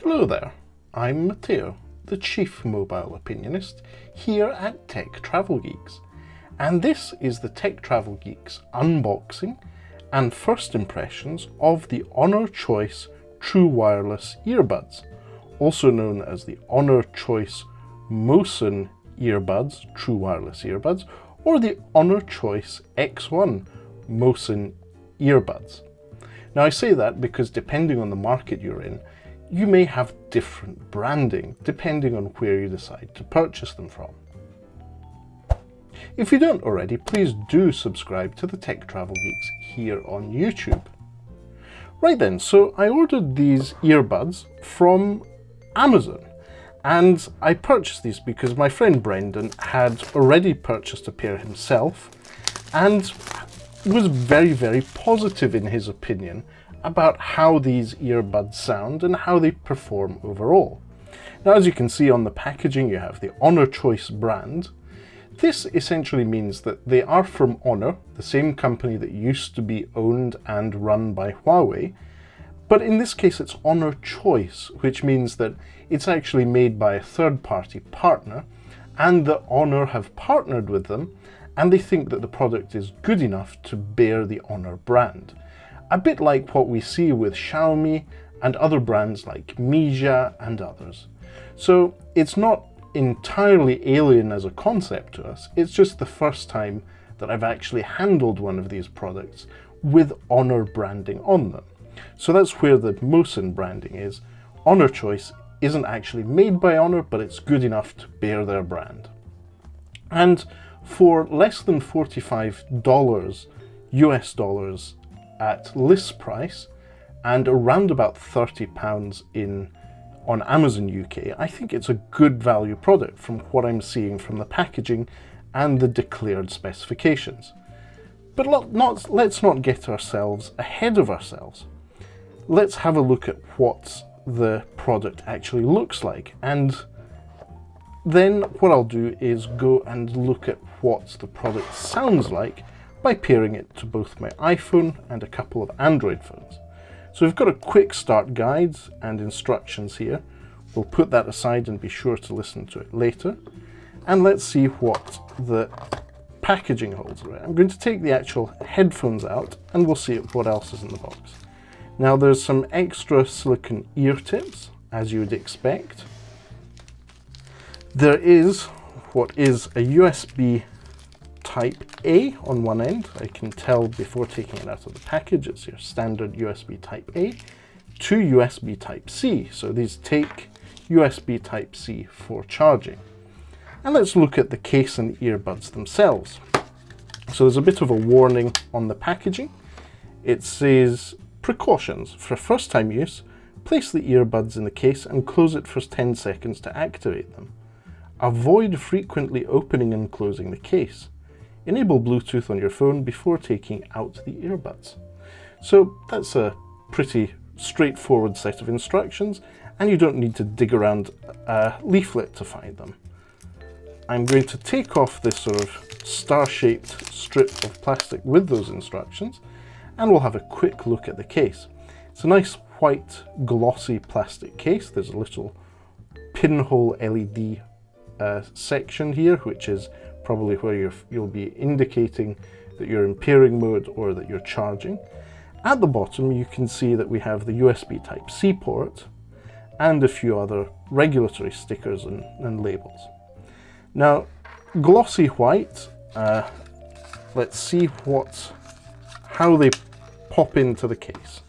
Hello there, I'm Matteo, the Chief Mobile Opinionist here at Tech Travel Geeks, and this is the Tech Travel Geeks unboxing and first impressions of the HONOR Choice True Wireless Earbuds, also known as the HONOR Choice Motion Earbuds, True Wireless Earbuds, or the HONOR Choice X1 Motion Earbuds. Now I say that because depending on the market you're in, you may have different branding depending on where you decide to purchase them from. If you don't already, please do subscribe to the Tech Travel Geeks here on YouTube. Right then, so I ordered these earbuds from Amazon, and I purchased these because my friend Brendan had already purchased a pair himself and was very, very positive in his opinion about how these earbuds sound and how they perform overall. Now, as you can see on the packaging, you have the HONOR Choice brand. This essentially means that they are from HONOR, the same company that used to be owned and run by Huawei, but in this case it's HONOR Choice, which means that it's actually made by a third-party partner, and that HONOR have partnered with them, and they think that the product is good enough to bear the HONOR brand. A bit like what we see with Xiaomi and other brands like Mijia and others. So it's not entirely alien as a concept to us, it's just the first time that I've actually handled one of these products with HONOR branding on them. So that's where the Motion branding is. HONOR Choice isn't actually made by HONOR, but it's good enough to bear their brand. And for less than $45 US dollars at list price and around about £30 on Amazon UK, I think it's a good value product from what I'm seeing from the packaging and the declared specifications. But let's not get ourselves ahead of ourselves. Let's have a look at what the product actually looks like, and then what I'll do is go and look at what the product sounds like by pairing it to both my iPhone and a couple of Android phones. So we've got a quick start guide and instructions here. We'll put that aside and be sure to listen to it later. And let's see what the packaging holds. Right, I'm going to take the actual headphones out and we'll see what else is in the box. Now there's some extra silicone ear tips, as you would expect. There is what is a USB Type A on one end. I can tell before taking it out of the package, it's your standard USB Type A to USB Type C. So these take USB Type C for charging. And let's look at the case and the earbuds themselves. So there's a bit of a warning on the packaging. It says, precautions for first time use, place the earbuds in the case and close it for 10 seconds to activate them. Avoid frequently opening and closing the case. Enable Bluetooth on your phone before taking out the earbuds. So that's a pretty straightforward set of instructions, and you don't need to dig around a leaflet to find them. I'm going to take off this sort of star-shaped strip of plastic with those instructions, and we'll have a quick look at the case. It's a nice white glossy plastic case. There's a little pinhole LED section here, which is probably where you'll be indicating that you're in pairing mode or that you're charging. At the bottom you can see that we have the USB Type-C port and a few other regulatory stickers and labels. Now, glossy white, let's see how they pop into the case.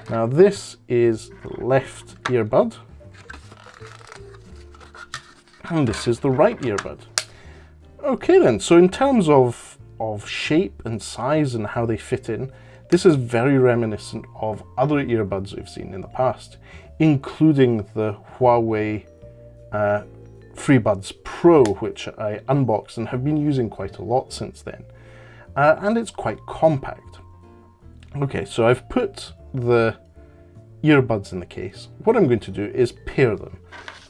Now this is the left earbud, and this is the right earbud. Okay then, so in terms of shape and size and how they fit in, this is very reminiscent of other earbuds we've seen in the past, including the Huawei FreeBuds Pro, which I unboxed and have been using quite a lot since then. And it's quite compact. Okay, so I've put the earbuds in the case. What I'm going to do is pair them.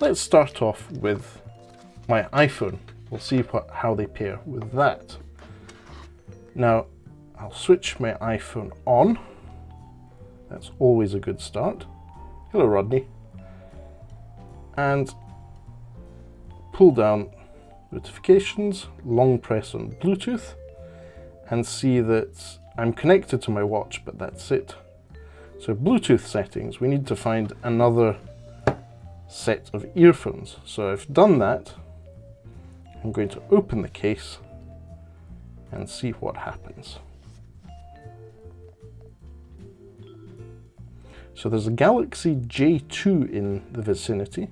Let's start off with my iPhone. We'll see how they pair with that. Now, I'll switch my iPhone on. That's always a good start. Hello, Rodney. and pull down notifications, long press on Bluetooth, and see that I'm connected to my watch, but that's it. So Bluetooth settings, we need to find another set of earphones. So I've done that. I'm going to open the case and see what happens. So there's a Galaxy J2 in the vicinity.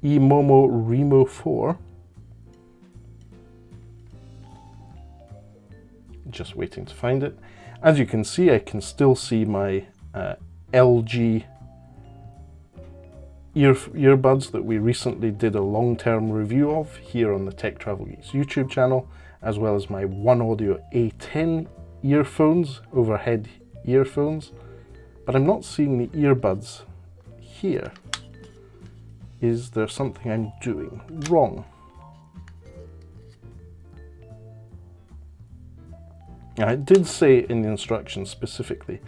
eMomo Remo 4. Just waiting to find it. As you can see, I can still see my LG earbuds that we recently did a long-term review of here on the Tech Travel Geeks YouTube channel, as well as my One Audio A10 earphones, overhead earphones, but I'm not seeing the earbuds here. Is there something I'm doing wrong? Now, it did say in the instructions specifically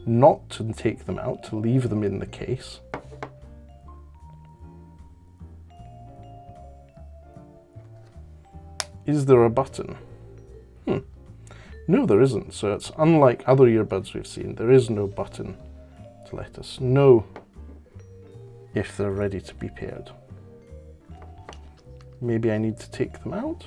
not to take them out, to leave them in the case. Is there a button? No, there isn't. So it's unlike other earbuds we've seen. There is no button to let us know if they're ready to be paired. Maybe I need to take them out.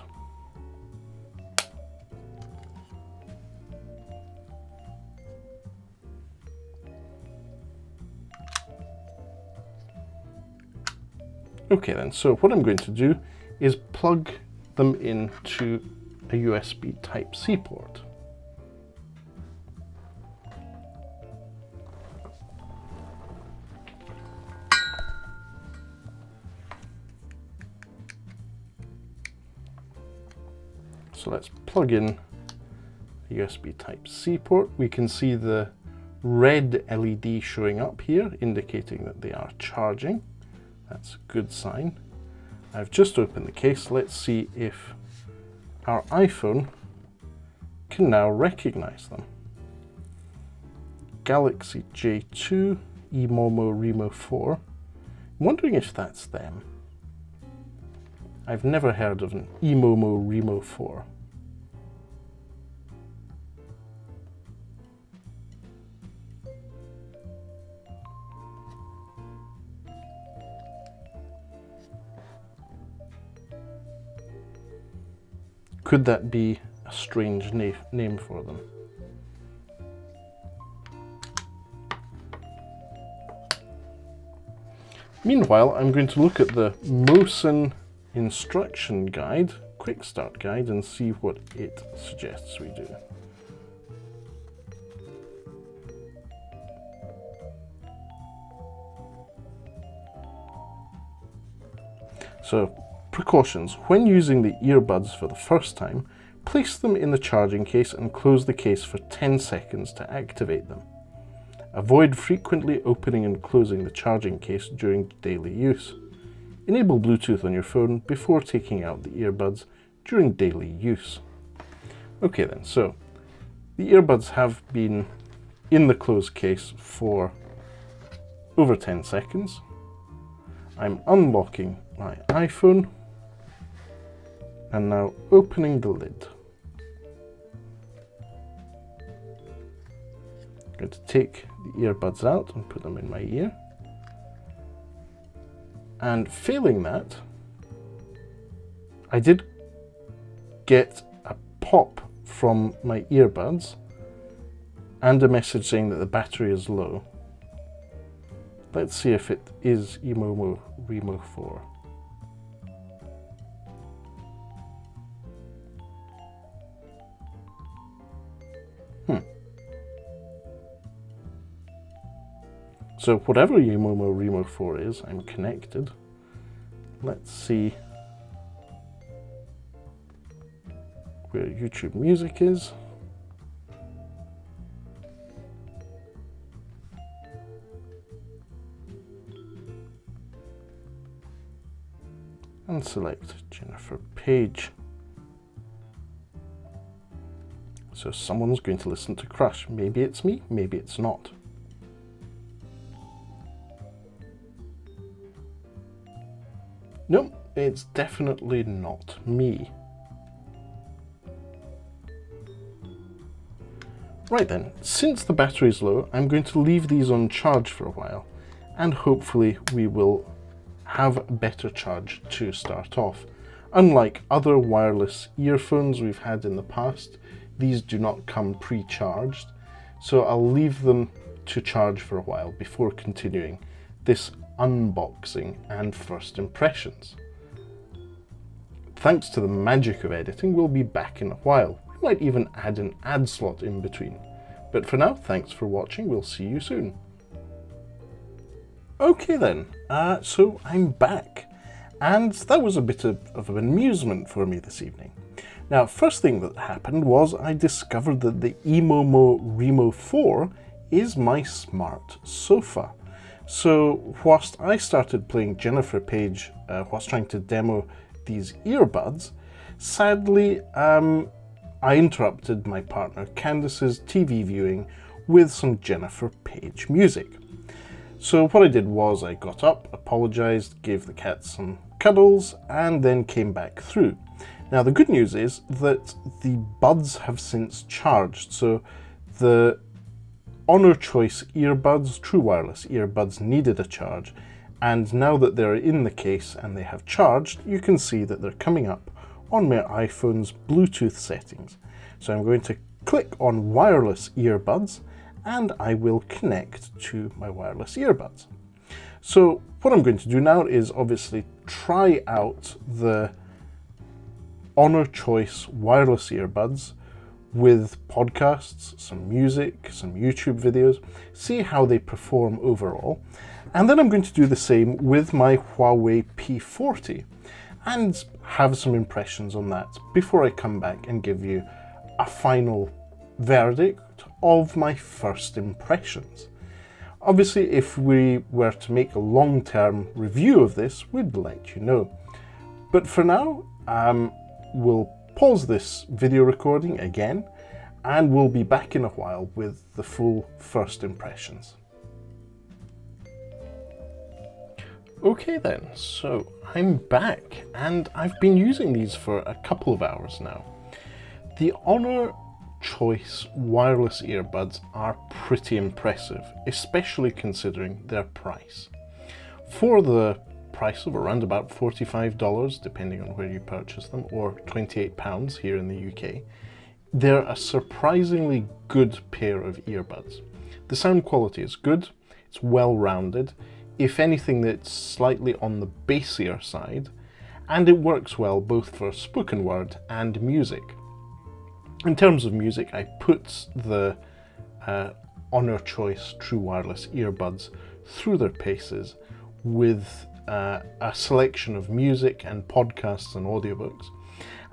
Okay then, so what I'm going to do is plug them into a USB Type-C port. So let's plug in a USB Type-C port. We can see the red LED showing up here, indicating that they are charging. That's a good sign. I've just opened the case. Let's see if our iPhone can now recognize them. Galaxy J2, eMomo Remo 4. I'm wondering if that's them. I've never heard of an eMomo Remo 4. Could that be a strange name for them? Meanwhile, I'm going to look at the Mosin instruction guide, quick start guide, and see what it suggests we do. So, precautions. When using the earbuds for the first time, place them in the charging case and close the case for 10 seconds to activate them. Avoid frequently opening and closing the charging case during daily use. Enable Bluetooth on your phone before taking out the earbuds during daily use. Okay then, so the earbuds have been in the closed case for over 10 seconds. I'm unlocking my iPhone and now opening the lid. I'm going to take the earbuds out and put them in my ear. And failing that, I did get a pop from my earbuds and a message saying that the battery is low. Let's see if it is eMomo Remo 4. So whatever eMomo Remo 4 is, I'm connected. Let's see where YouTube Music is. And select Jennifer Page. So someone's going to listen to Crush. Maybe it's me, maybe it's not. Nope, it's definitely not me. Right then, since the battery's low, I'm going to leave these on charge for a while, and hopefully we will have a better charge to start off. Unlike other wireless earphones we've had in the past, these do not come pre-charged, so I'll leave them to charge for a while before continuing this unboxing and first impressions. Thanks to the magic of editing, we'll be back in a while. We might even add an ad slot in between. But for now, thanks for watching, we'll see you soon. Okay then, so I'm back, and that was a bit of an amusement for me this evening. Now, first thing that happened was I discovered that the Emomo Remo 4 is my smart sofa. So whilst I started playing Jennifer Page whilst trying to demo these earbuds, sadly I interrupted my partner Candice's TV viewing with some Jennifer Page music. So what I did was I got up, apologised, gave the cat some cuddles, and then came back through. Now the good news is that the buds have since charged, so the HONOR Choice earbuds, true wireless earbuds, needed a charge, and now that they're in the case and they have charged, you can see that they're coming up on my iPhone's Bluetooth settings. So I'm going to click on wireless earbuds and I will connect to my wireless earbuds. So what I'm going to do now is obviously try out the HONOR Choice wireless earbuds with podcasts, some music, some YouTube videos, see how they perform overall. And then I'm going to do the same with my Huawei P40 and have some impressions on that before I come back and give you a final verdict of my first impressions. Obviously, if we were to make a long-term review of this, we'd let you know. But for now, we'll pause this video recording again, and we'll be back in a while with the full first impressions. Okay then, so I'm back, and I've been using these for a couple of hours now. The HONOR Choice wireless earbuds are pretty impressive, especially considering their price. For the price of around about $45, depending on where you purchase them, or £28 here in the UK, they're a surprisingly good pair of earbuds. The sound quality is good, it's well rounded, if anything that's slightly on the bassier side, and it works well both for spoken word and music. In terms of music, I put the HONOR Choice True Wireless earbuds through their paces with a selection of music and podcasts and audiobooks.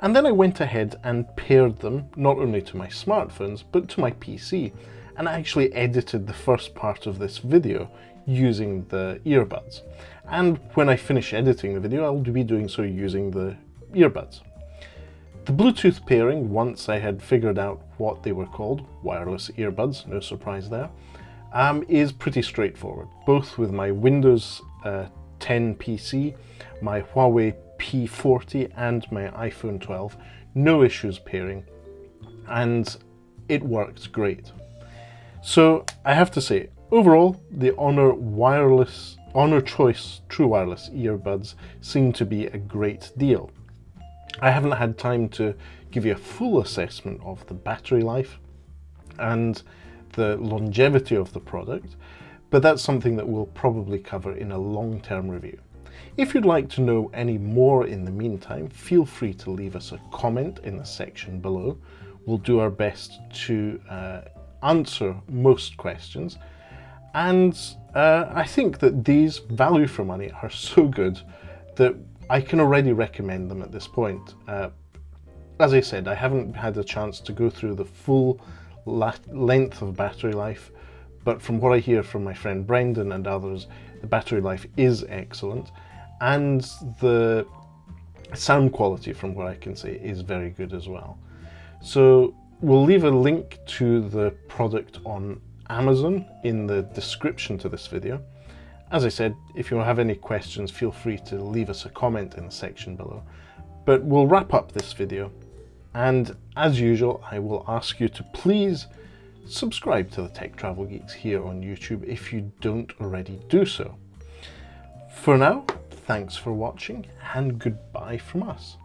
And then I went ahead and paired them not only to my smartphones, but to my PC. And I actually edited the first part of this video using the earbuds. And when I finish editing the video, I'll be doing so using the earbuds. The Bluetooth pairing, once I had figured out what they were called, wireless earbuds, no surprise there, is pretty straightforward, both with my Windows 10 PC, my Huawei P40 and my iPhone 12, no issues pairing, and it worked great. So I have to say, overall, the HONOR Choice True Wireless earbuds seem to be a great deal. I haven't had time to give you a full assessment of the battery life and the longevity of the product, but that's something that we'll probably cover in a long-term review. If you'd like to know any more in the meantime, feel free to leave us a comment in the section below. We'll do our best to answer most questions, and I think that these value for money are so good that I can already recommend them at this point. As I said, I haven't had a chance to go through the full length of battery life, but from what I hear from my friend Brendan and others, the battery life is excellent, and the sound quality, from what I can say, is very good as well. So we'll leave a link to the product on Amazon in the description to this video, As I said, if you have any questions, feel free to leave us a comment in the section below. But we'll wrap up this video, and as usual, I will ask you to please subscribe to the Tech Travel Geeks here on YouTube if you don't already do so. For now, thanks for watching, and goodbye from us.